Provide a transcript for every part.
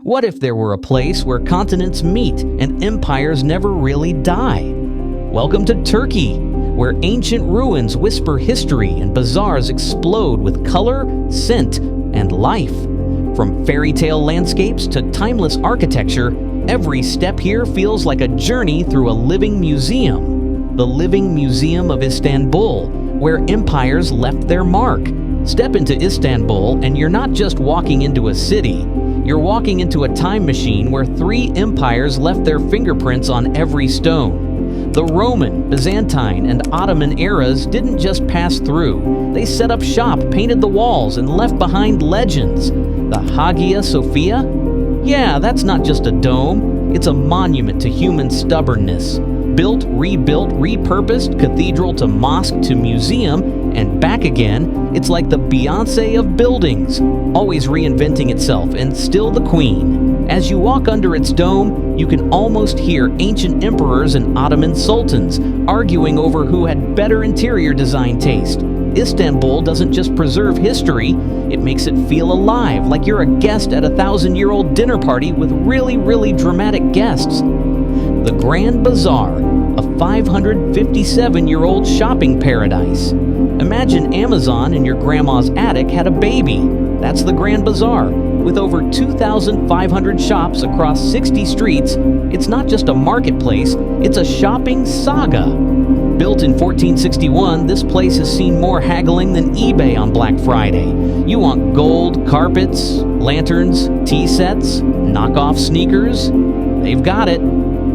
What if there were a place where continents meet and empires never really die? Welcome to Turkey, where ancient ruins whisper history and bazaars explode with color, scent, and life. From fairy tale landscapes to timeless architecture, every step here feels like a journey through a living museum. The Living Museum of Istanbul, where empires left their mark. Step into Istanbul and you're not just walking into a city. You're walking into a time machine where 3 empires left their fingerprints on every stone. The Roman, Byzantine, and Ottoman eras didn't just pass through. They set up shop, painted the walls, and left behind legends. The Hagia Sophia? Yeah, that's not just a dome. It's a monument to human stubbornness. Built, rebuilt, repurposed, cathedral to mosque to museum, and back again, it's like the Beyoncé of buildings, always reinventing itself and still the queen. As you walk under its dome, you can almost hear ancient emperors and Ottoman sultans arguing over who had better interior design taste. Istanbul doesn't just preserve history, it makes it feel alive, like you're a guest at a 1,000-year-old dinner party with really dramatic guests. The Grand Bazaar, a 557-year-old shopping paradise. Imagine Amazon in your grandma's attic had a baby. That's the Grand Bazaar. With over 2,500 shops across 60 streets, it's not just a marketplace, it's a shopping saga. Built in 1461, this place has seen more haggling than eBay on Black Friday. You want gold, carpets, lanterns, tea sets, knockoff sneakers? They've got it.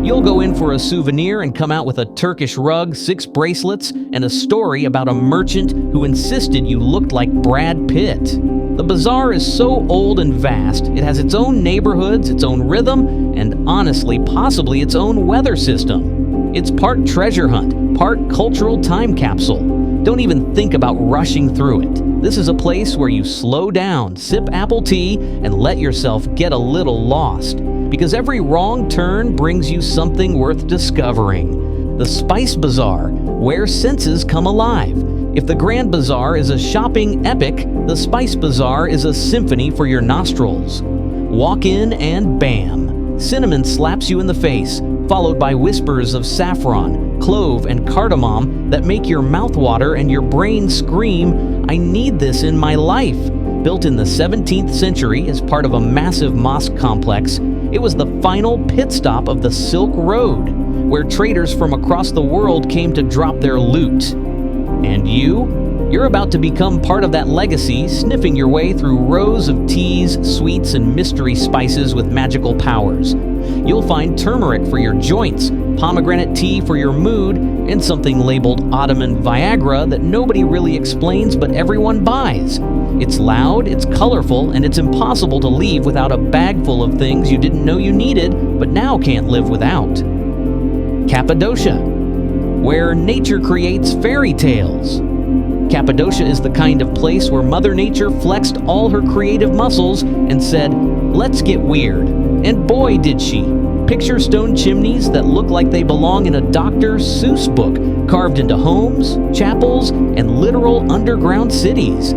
You'll go in for a souvenir and come out with a Turkish rug, 6 bracelets, and a story about a merchant who insisted you looked like Brad Pitt. The bazaar is so old and vast, it has its own neighborhoods, its own rhythm, and honestly, possibly its own weather system. It's part treasure hunt, part cultural time capsule. Don't even think about rushing through it. This is a place where you slow down, sip apple tea, and let yourself get a little lost. Because every wrong turn brings you something worth discovering. The Spice Bazaar, where senses come alive. If the Grand Bazaar is a shopping epic, the Spice Bazaar is a symphony for your nostrils. Walk in and bam! Cinnamon slaps you in the face, followed by whispers of saffron, clove, and cardamom that make your mouth water and your brain scream, "I need this in my life." Built in the 17th century as part of a massive mosque complex, it was the final pit stop of the Silk Road, where traders from across the world came to drop their loot. And you're about to become part of that legacy, sniffing your way through rows of teas, sweets, and mystery spices with magical powers. You'll find turmeric for your joints, pomegranate tea for your mood, and something labeled Ottoman Viagra that nobody really explains but everyone buys. It's loud, it's colorful, and it's impossible to leave without a bag full of things you didn't know you needed but now can't live without. Cappadocia, where nature creates fairy tales. Cappadocia is the kind of place where Mother Nature flexed all her creative muscles and said, "Let's get weird." And boy did she. Picture stone chimneys that look like they belong in a Dr. Seuss book, carved into homes, chapels, and literal underground cities.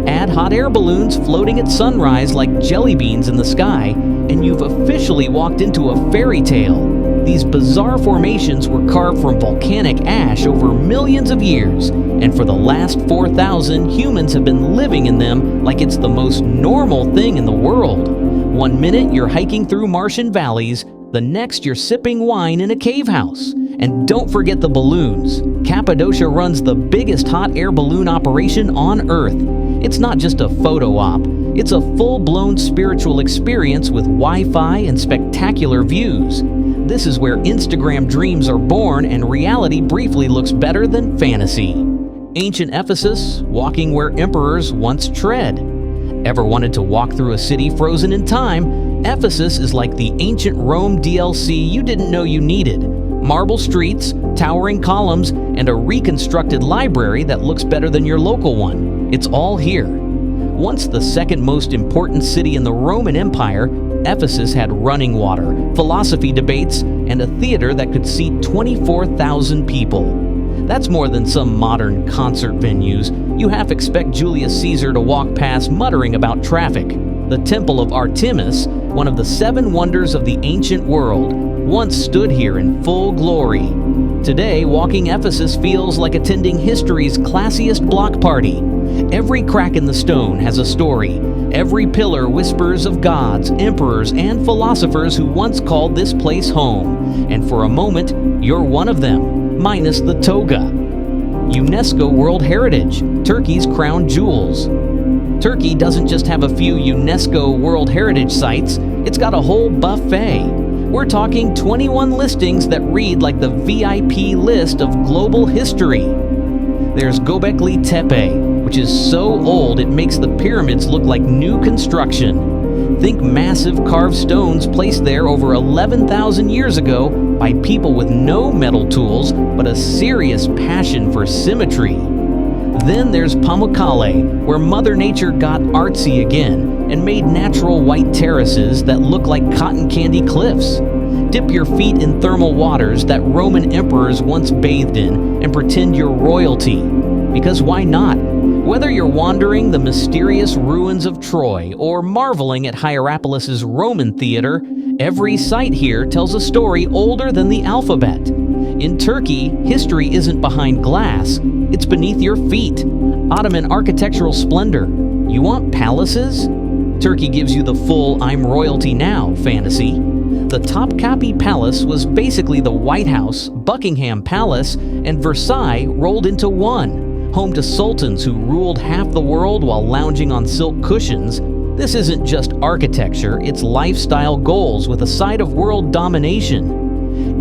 Add hot air balloons floating at sunrise like jelly beans in the sky, and you've officially walked into a fairy tale. These bizarre formations were carved from volcanic ash over millions of years, and for the last 4,000, humans have been living in them like it's the most normal thing in the world. One minute you're hiking through Martian valleys, the next you're sipping wine in a cave house. And don't forget the balloons. Cappadocia runs the biggest hot air balloon operation on Earth. It's not just a photo op, it's a full-blown spiritual experience with Wi-Fi and spectacular views. This is where Instagram dreams are born and reality briefly looks better than fantasy. Ancient Ephesus, walking where emperors once tread. Ever wanted to walk through a city frozen in time? Ephesus is like the ancient Rome DLC you didn't know you needed. Marble streets, towering columns, and a reconstructed library that looks better than your local one. It's all here. Once the second most important city in the Roman Empire, Ephesus had running water, philosophy debates, and a theater that could seat 24,000 people. That's more than some modern concert venues. You half expect Julius Caesar to walk past muttering about traffic. The Temple of Artemis, one of the seven wonders of the ancient world, once stood here in full glory. Today, walking Ephesus feels like attending history's classiest block party. Every crack in the stone has a story. Every pillar whispers of gods, emperors, and philosophers who once called this place home. And for a moment, you're one of them, minus the toga. UNESCO World Heritage, Turkey's crown jewels. Turkey doesn't just have a few UNESCO World Heritage sites, it's got a whole buffet. We're talking 21 listings that read like the VIP list of global history. There's Göbekli Tepe, which is so old it makes the pyramids look like new construction. Think massive carved stones placed there over 11,000 years ago by people with no metal tools but a serious passion for symmetry. Then there's Pamukkale, where Mother Nature got artsy again and made natural white terraces that look like cotton candy cliffs. Dip your feet in thermal waters that Roman emperors once bathed in and pretend you're royalty. Because why not? Whether you're wandering the mysterious ruins of Troy or marveling at Hierapolis' Roman theater, every site here tells a story older than the alphabet. In Turkey, history isn't behind glass, it's beneath your feet. Ottoman architectural splendor. You want palaces? Turkey gives you the full I'm royalty now fantasy. The Topkapi Palace was basically the White House, Buckingham Palace, and Versailles rolled into one. Home to sultans who ruled half the world while lounging on silk cushions. This isn't just architecture, it's lifestyle goals with a side of world domination.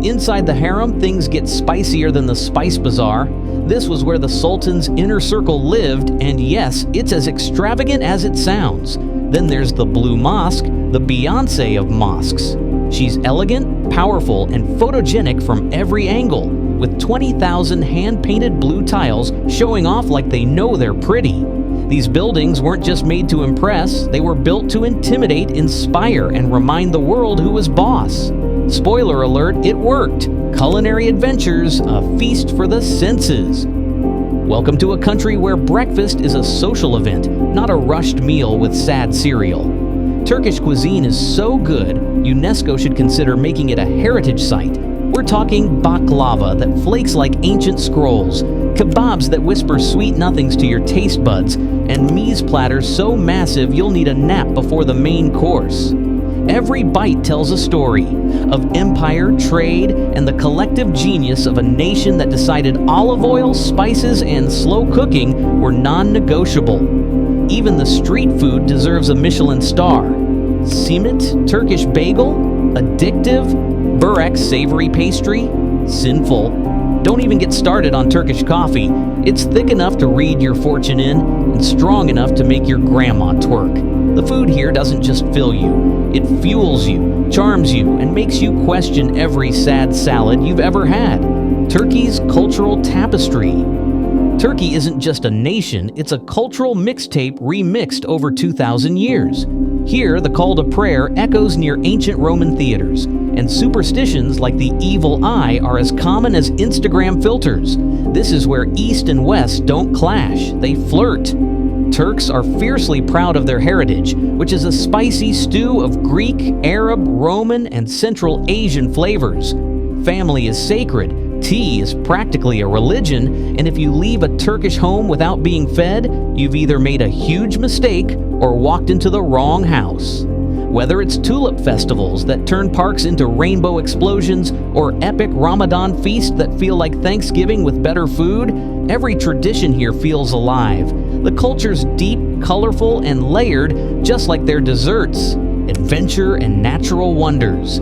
Inside the harem, things get spicier than the Spice Bazaar. This was where the Sultan's inner circle lived, and yes, it's as extravagant as it sounds. Then there's the Blue Mosque, the Beyoncé of mosques. She's elegant, powerful, and photogenic from every angle, with 20,000 hand-painted blue tiles showing off like they know they're pretty. These buildings weren't just made to impress, they were built to intimidate, inspire, and remind the world who was boss. Spoiler alert, it worked. Culinary adventures, a feast for the senses. Welcome to a country where breakfast is a social event, not a rushed meal with sad cereal. Turkish cuisine is so good, UNESCO should consider making it a heritage site. We're talking baklava that flakes like ancient scrolls, kebabs that whisper sweet nothings to your taste buds, and mise platters so massive you'll need a nap before the main course. Every bite tells a story of empire, trade, and the collective genius of a nation that decided olive oil, spices, and slow cooking were non-negotiable. Even the street food deserves a Michelin star. Simit, Turkish bagel, addictive, burek, savory pastry, sinful. Don't even get started on Turkish coffee. It's thick enough to read your fortune in and strong enough to make your grandma twerk. The food here doesn't just fill you, it fuels you, charms you, and makes you question every sad salad you've ever had. Turkey's cultural tapestry. Turkey isn't just a nation, it's a cultural mixtape remixed over 2,000 years. Here, the call to prayer echoes near ancient Roman theaters, and superstitions like the evil eye are as common as Instagram filters. This is where East and West don't clash, they flirt. Turks are fiercely proud of their heritage, which is a spicy stew of Greek, Arab, Roman, and Central Asian flavors. Family is sacred, tea is practically a religion, and if you leave a Turkish home without being fed, you've either made a huge mistake or walked into the wrong house. Whether it's tulip festivals that turn parks into rainbow explosions or epic Ramadan feasts that feel like Thanksgiving with better food, every tradition here feels alive. The culture's deep, colorful, and layered, just like their desserts, adventure, and natural wonders.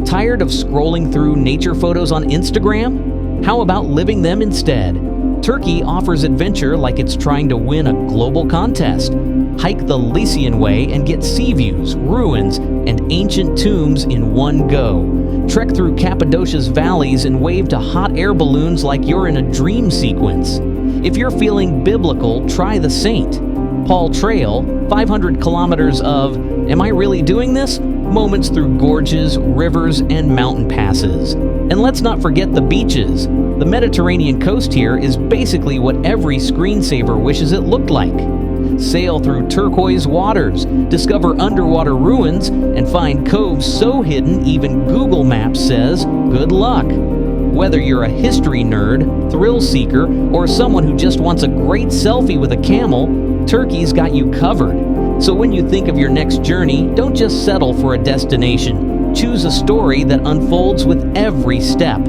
Tired of scrolling through nature photos on Instagram? How about living them instead? Turkey offers adventure like it's trying to win a global contest. Hike the Lycian Way and get sea views, ruins, and ancient tombs in one go. Trek through Cappadocia's valleys and wave to hot air balloons like you're in a dream sequence. If you're feeling biblical, try the Saint Paul Trail, 500 kilometers of, am I really doing this? Moments through gorges, rivers, and mountain passes. And let's not forget the beaches. The Mediterranean coast here is basically what every screensaver wishes it looked like. sail through turquoise waters, discover underwater ruins, and find coves so hidden even Google Maps says, good luck. Whether you're a history nerd, thrill seeker, or someone who just wants a great selfie with a camel, Turkey's got you covered. So when you think of your next journey, don't just settle for a destination. Choose a story that unfolds with every step.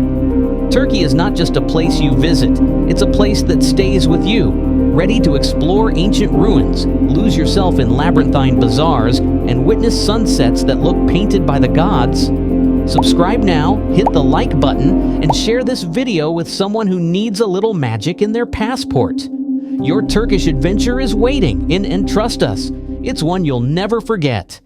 Turkey is not just a place you visit, it's a place that stays with you. Ready to explore ancient ruins, lose yourself in labyrinthine bazaars, and witness sunsets that look painted by the gods? Subscribe now, hit the like button, and share this video with someone who needs a little magic in their passport. Your Turkish adventure is waiting, and trust us, it's one you'll never forget.